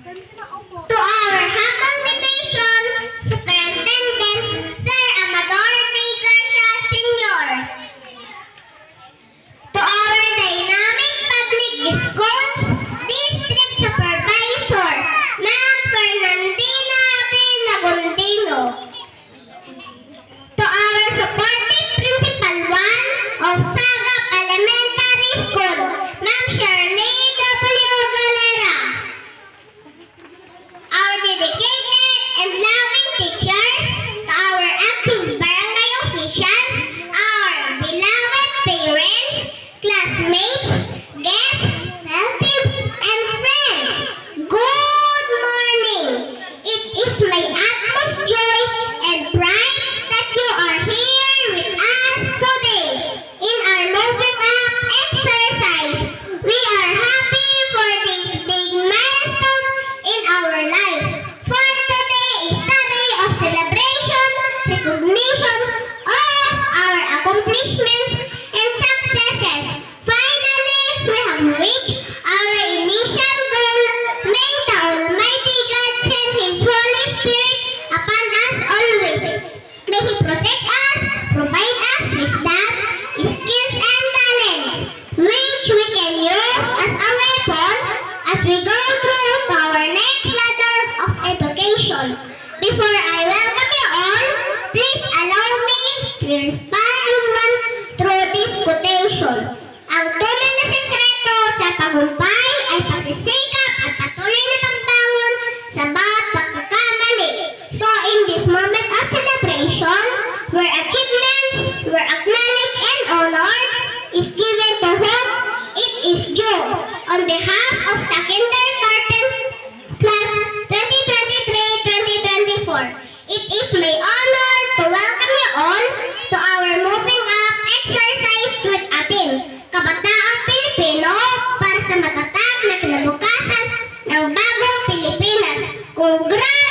To our humble invitation, Superintendent Sir Amador P. Garcia Sr. To our dynamic public schools district supervisor, Ma'am Fernandina B. Lagundino. To our supporting principal 1 of Sagap Elementary School, Ma'am Shirley W. Galera. Our dedicated and loving teachers, to our active barangay officials, our beloved parents, classmates, guests, relatives, and friends. Good morning! It is my utmost joy and pride that you are here with us today in our moving up exercise. We are happy for this big milestone in our life. For today is the day of celebration, recognition of our accomplishments and successes. Finally, we have reached our initial goal. May the Almighty God send His Holy Spirit upon us always. May He protect us, provide us wisdom, skills, and talents, which we can use as a weapon as we go through to our next ladder of education. Before I welcome you all, please allow me to inspire everyone through this quotation. Ang tunay na sekreto sa tagumpay ay pagsisikap at patuloy na pagbangon sa bawat pagkakamali. So in this moment of celebration, where achievements were acknowledged and honored, is given to whom it is due. On behalf of the kindergarten class 2023-2024, it is my honor to welcome you all to our moving up exercise with atin, Kabataang Pilipino, para sa matatag na kinabukasan ng bagong Pilipinas. Congrats!